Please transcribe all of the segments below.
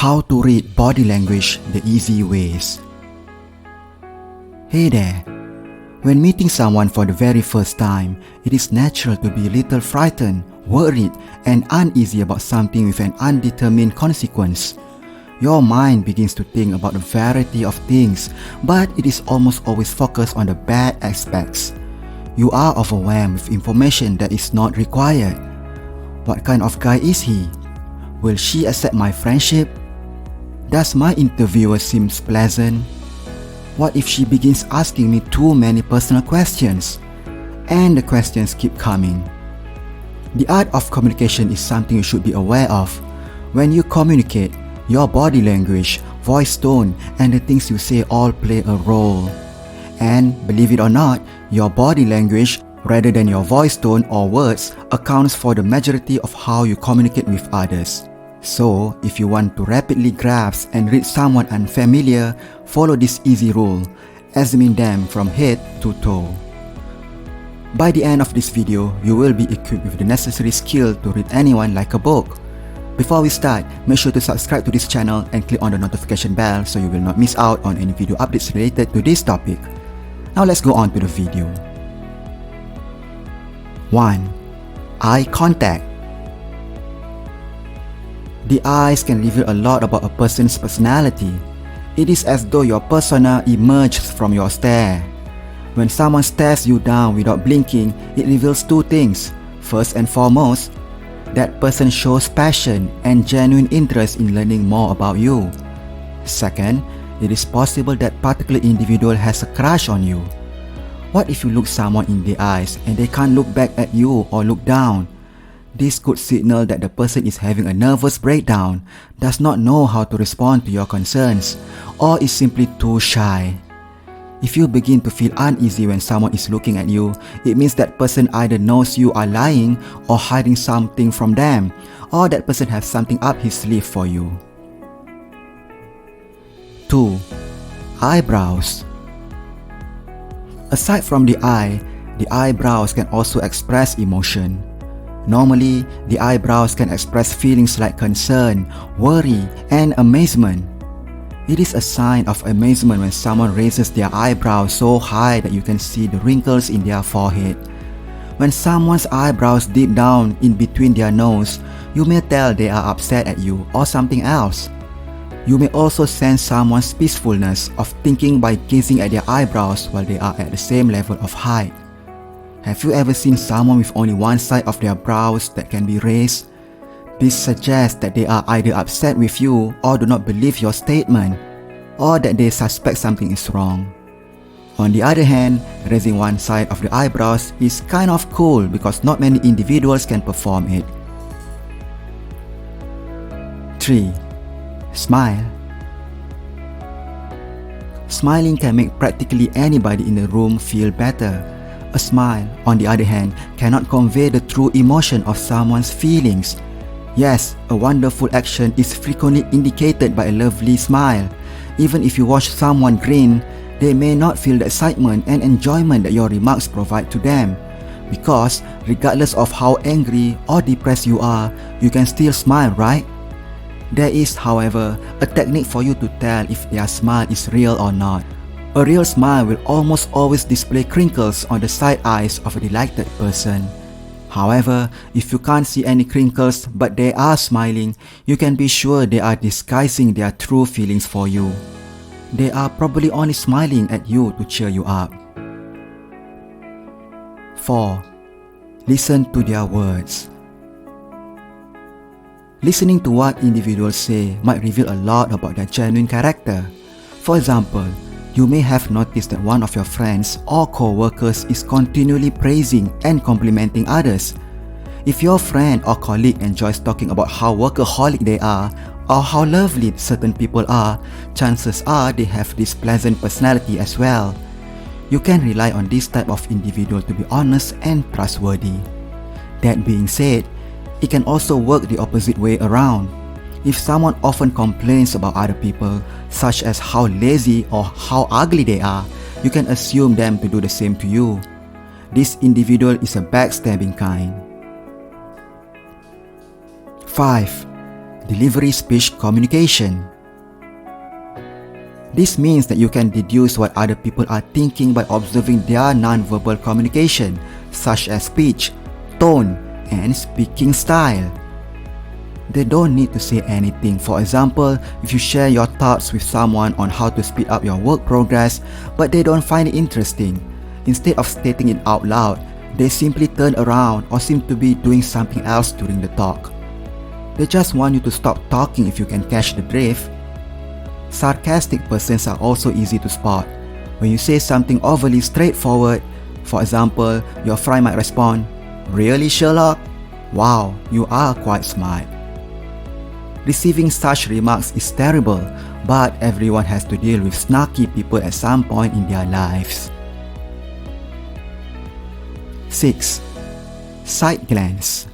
How to read body language the easy ways. Hey there. When meeting someone for the very first time, it is natural to be a little frightened, worried, and uneasy about something with an undetermined consequence. Your mind begins to think about a variety of things, but it is almost always focused on the bad aspects. You are overwhelmed with information that is not required. What kind of guy is he? Will she accept my friendship? Does my interviewer seem pleasant? What if she begins asking me too many personal questions? And the questions keep coming. The art of communication is something you should be aware of. When you communicate, your body language, voice tone, and the things you say all play a role. And believe it or not, your body language, rather than your voice tone or words, accounts for the majority of how you communicate with others. So, if you want to rapidly grasp and read someone unfamiliar, follow this easy rule, examine them from head to toe. By the end of this video, you will be equipped with the necessary skill to read anyone like a book. Before we start, make sure to subscribe to this channel and click on the notification bell so you will not miss out on any video updates related to this topic. Now let's go on to the video. 1. Eye contact. The eyes can reveal a lot about a person's personality. It is as though your persona emerges from your stare. When someone stares you down without blinking, it reveals two things. First and foremost, that person shows passion and genuine interest in learning more about you. Second, it is possible that particular individual has a crush on you. What if you look someone in the eyes and they can't look back at you or look down? This could signal that the person is having a nervous breakdown, does not know how to respond to your concerns, or is simply too shy. If you begin to feel uneasy when someone is looking at you, it means that person either knows you are lying or hiding something from them, or that person has something up his sleeve for you. 2. Eyebrows. Aside from the eye, the eyebrows can also express emotion. Normally, the eyebrows can express feelings like concern, worry, and amazement. It is a sign of amazement when someone raises their eyebrows so high that you can see the wrinkles in their forehead. When someone's eyebrows dip down in between their nose, you may tell they are upset at you or something else. You may also sense someone's peacefulness of thinking by gazing at their eyebrows while they are at the same level of height. Have you ever seen someone with only one side of their brows that can be raised? This suggests that they are either upset with you or do not believe your statement, or that they suspect something is wrong. On the other hand, raising one side of the eyebrows is kind of cool because not many individuals can perform it. 3. Smile. Smiling can make practically anybody in the room feel better. A smile, on the other hand, cannot convey the true emotion of someone's feelings. Yes, a wonderful action is frequently indicated by a lovely smile. Even if you watch someone grin, they may not feel the excitement and enjoyment that your remarks provide to them. Because, regardless of how angry or depressed you are, you can still smile, right? There is, however, a technique for you to tell if their smile is real or not. A real smile will almost always display crinkles on the side eyes of a delighted person. However, if you can't see any crinkles but they are smiling, you can be sure they are disguising their true feelings for you. They are probably only smiling at you to cheer you up. 4. Listen to their words. Listening to what individuals say might reveal a lot about their genuine character. For example, you may have noticed that one of your friends or co-workers is continually praising and complimenting others. If your friend or colleague enjoys talking about how workaholic they are or how lovely certain people are, chances are they have this pleasant personality as well. You can rely on this type of individual to be honest and trustworthy. That being said, it can also work the opposite way around. If someone often complains about other people, such as how lazy or how ugly they are, you can assume them to do the same to you. This individual is a backstabbing kind. 5. Delivery speech communication. This means that you can deduce what other people are thinking by observing their non-verbal communication, such as speech, tone, and speaking style. They don't need to say anything. For example, if you share your thoughts with someone on how to speed up your work progress, but they don't find it interesting, instead of stating it out loud, they simply turn around or seem to be doing something else during the talk. They just want you to stop talking if you can catch the drift. Sarcastic persons are also easy to spot. When you say something overly straightforward, for example, your friend might respond, "Really, Sherlock? Wow, you are quite smart." Receiving such remarks is terrible, but everyone has to deal with snarky people at some point in their lives. 6. Side glance.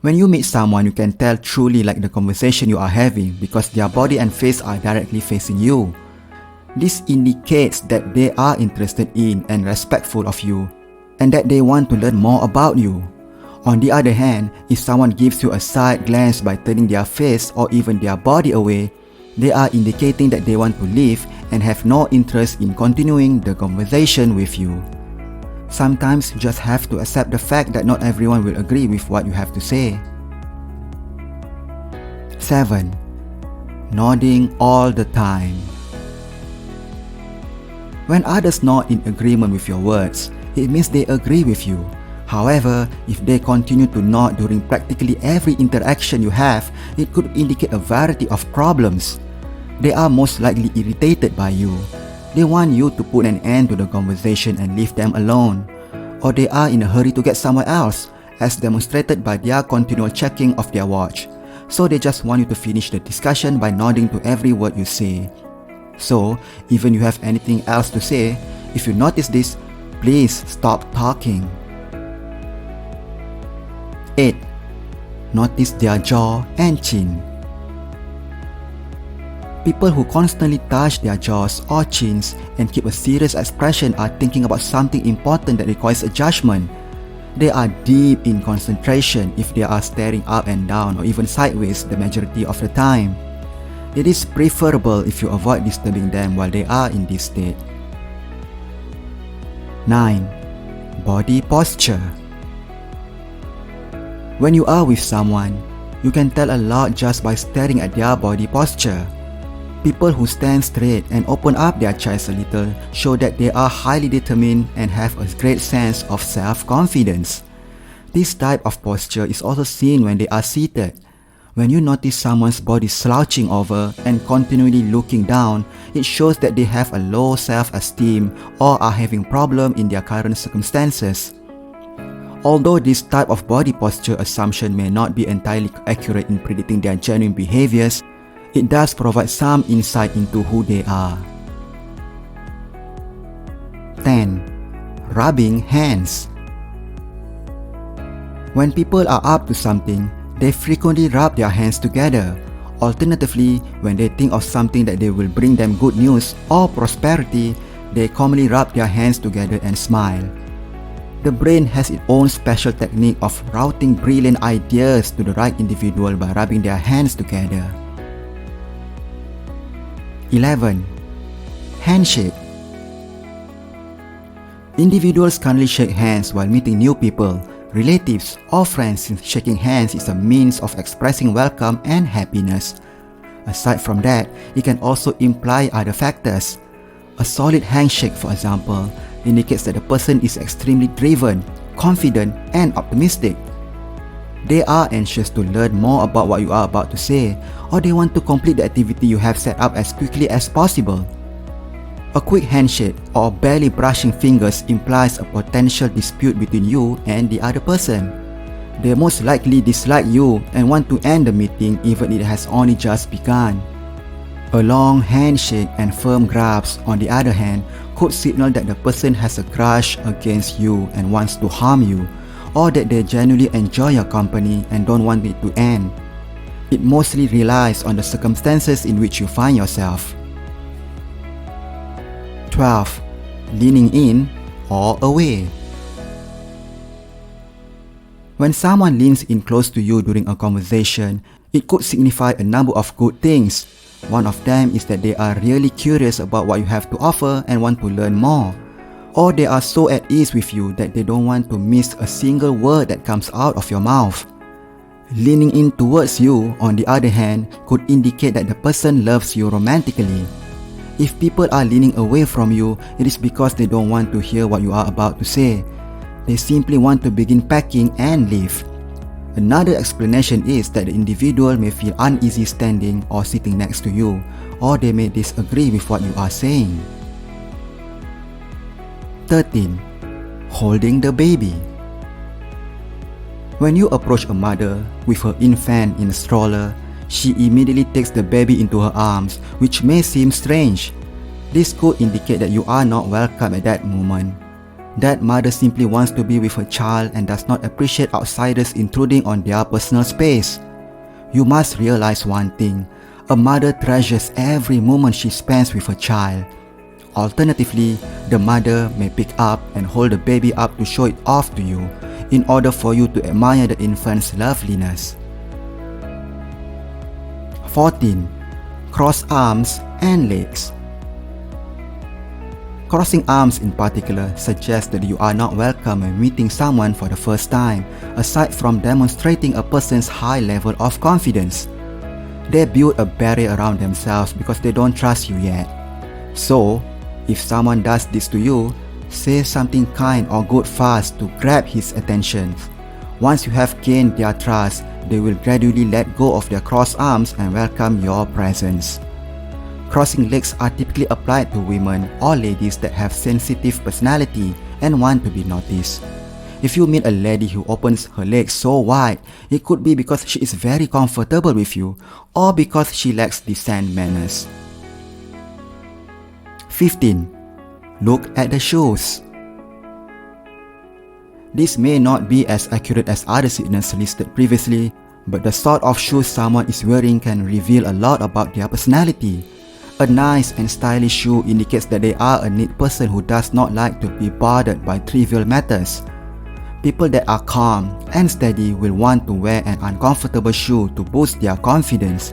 When you meet someone, you can tell truly like the conversation you are having because their body and face are directly facing you. This indicates that they are interested in and respectful of you, and that they want to learn more about you. On the other hand, if someone gives you a side glance by turning their face or even their body away, they are indicating that they want to leave and have no interest in continuing the conversation with you. Sometimes you just have to accept the fact that not everyone will agree with what you have to say. 7. Nodding all the time. When others nod in agreement with your words, it means they agree with you. However, if they continue to nod during practically every interaction you have, it could indicate a variety of problems. They are most likely irritated by you. They want you to put an end to the conversation and leave them alone. Or they are in a hurry to get somewhere else, as demonstrated by their continual checking of their watch. So they just want you to finish the discussion by nodding to every word you say. So, even if you have anything else to say, if you notice this, please stop talking. 8. Notice their jaw and chin. People who constantly touch their jaws or chins and keep a serious expression are thinking about something important that requires a judgment. They are deep in concentration if they are staring up and down or even sideways the majority of the time. It is preferable if you avoid disturbing them while they are in this state. 9. Body posture. When you are with someone, you can tell a lot just by staring at their body posture. People who stand straight and open up their chest a little show that they are highly determined and have a great sense of self-confidence. This type of posture is also seen when they are seated. When you notice someone's body slouching over and continually looking down, it shows that they have a low self-esteem or are having problems in their current circumstances. Although this type of body posture assumption may not be entirely accurate in predicting their genuine behaviors, it does provide some insight into who they are. 10. Rubbing hands. When people are up to something, they frequently rub their hands together. Alternatively, when they think of something that they will bring them good news or prosperity, they commonly rub their hands together and smile. The brain has its own special technique of routing brilliant ideas to the right individual by rubbing their hands together. 11. Handshake. Individuals currently shake hands while meeting new people, relatives, or friends, since shaking hands is a means of expressing welcome and happiness. Aside from that, it can also imply other factors. A solid handshake, for example, indicates that the person is extremely driven, confident, and optimistic. They are anxious to learn more about what you are about to say, or they want to complete the activity you have set up as quickly as possible. A quick handshake or barely brushing fingers implies a potential dispute between you and the other person. They most likely dislike you and want to end the meeting even if it has only just begun. A long handshake and firm grasp, on the other hand, could signal that the person has a grudge against you and wants to harm you, or that they genuinely enjoy your company and don't want it to end. It mostly relies on the circumstances in which you find yourself. 12. Leaning in or away. When someone leans in close to you during a conversation, it could signify a number of good things. One of them is that they are really curious about what you have to offer and want to learn more. Or they are so at ease with you that they don't want to miss a single word that comes out of your mouth. Leaning in towards you, on the other hand, could indicate that the person loves you romantically. If people are leaning away from you, it is because they don't want to hear what you are about to say. They simply want to begin packing and leave. Another explanation is that the individual may feel uneasy standing or sitting next to you, or they may disagree with what you are saying. 13. Holding the baby. When you approach a mother with her infant in a stroller, she immediately takes the baby into her arms, which may seem strange. This could indicate that you are not welcome at that moment. That mother simply wants to be with her child and does not appreciate outsiders intruding on their personal space. You must realize one thing: a mother treasures every moment she spends with her child. Alternatively, the mother may pick up and hold the baby up to show it off to you, in order for you to admire the infant's loveliness. 14. Cross arms and legs. Crossing arms in particular suggests that you are not welcome when meeting someone for the first time, aside from demonstrating a person's high level of confidence. They build a barrier around themselves because they don't trust you yet. So, if someone does this to you, say something kind or good fast to grab his attention. Once you have gained their trust, they will gradually let go of their crossed arms and welcome your presence. Crossing legs are typically applied to women or ladies that have sensitive personality and want to be noticed. If you meet a lady who opens her legs so wide, it could be because she is very comfortable with you or because she lacks decent manners. 15. Look at the shoes. This may not be as accurate as other signals listed previously, but the sort of shoes someone is wearing can reveal a lot about their personality. A nice and stylish shoe indicates that they are a neat person who does not like to be bothered by trivial matters. People that are calm and steady will want to wear an uncomfortable shoe to boost their confidence.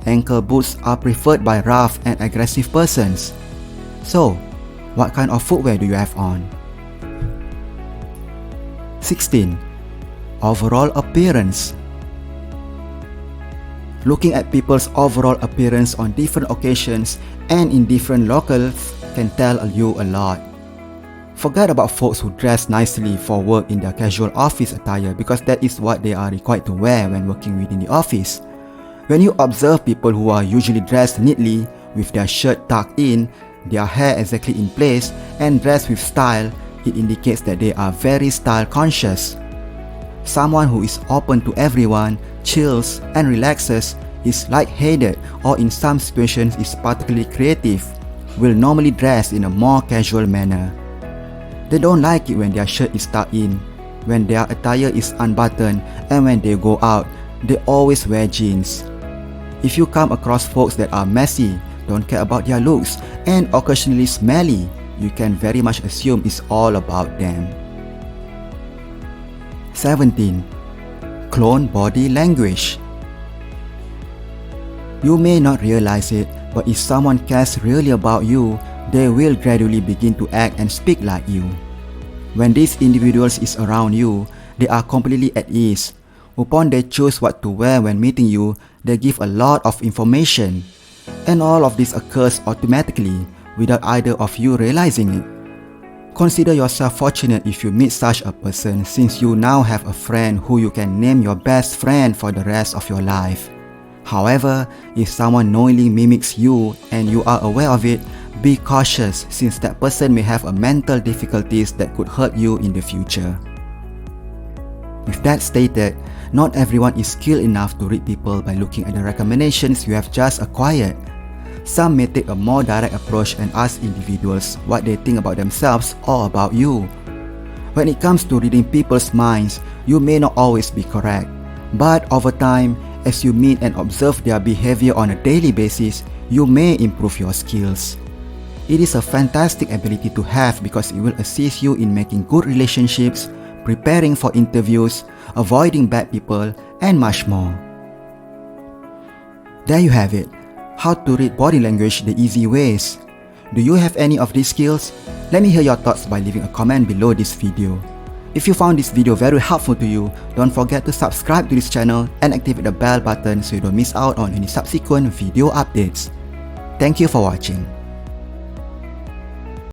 Ankle boots are preferred by rough and aggressive persons. So, what kind of footwear do you have on? 16. Overall appearance. Looking at people's overall appearance on different occasions and in different locales can tell you a lot. Forget about folks who dress nicely for work in their casual office attire because that is what they are required to wear when working within the office. When you observe people who are usually dressed neatly, with their shirt tucked in, their hair exactly in place, and dressed with style, it indicates that they are very style conscious. Someone who is open to everyone, chills and relaxes, is light-headed, or in some situations is particularly creative, will normally dress in a more casual manner. They don't like it when their shirt is tucked in, when their attire is unbuttoned, and when they go out, they always wear jeans. If you come across folks that are messy, don't care about their looks, and occasionally smelly, you can very much assume it's all about them. 17. Clone body language. You may not realize it, but if someone cares really about you, they will gradually begin to act and speak like you. When these individuals is around you, they are completely at ease. Upon they choose what to wear when meeting you, they give a lot of information. And all of this occurs automatically, without either of you realizing it. Consider yourself fortunate if you meet such a person, since you now have a friend who you can name your best friend for the rest of your life. However, if someone knowingly mimics you and you are aware of it, be cautious, since that person may have a mental difficulties that could hurt you in the future. With that stated, not everyone is skilled enough to read people by looking at the recommendations you have just acquired. Some may take a more direct approach and ask individuals what they think about themselves or about you. When it comes to reading people's minds, you may not always be correct. But over time, as you meet and observe their behavior on a daily basis, you may improve your skills. It is a fantastic ability to have because it will assist you in making good relationships, preparing for interviews, avoiding bad people, and much more. There you have it, how to read body language the easy ways. Do you have any of these skills? Let me hear your thoughts by leaving a comment below this video. If you found this video very helpful to you, don't forget to subscribe to this channel and activate the bell button so you don't miss out on any subsequent video updates. Thank you for watching.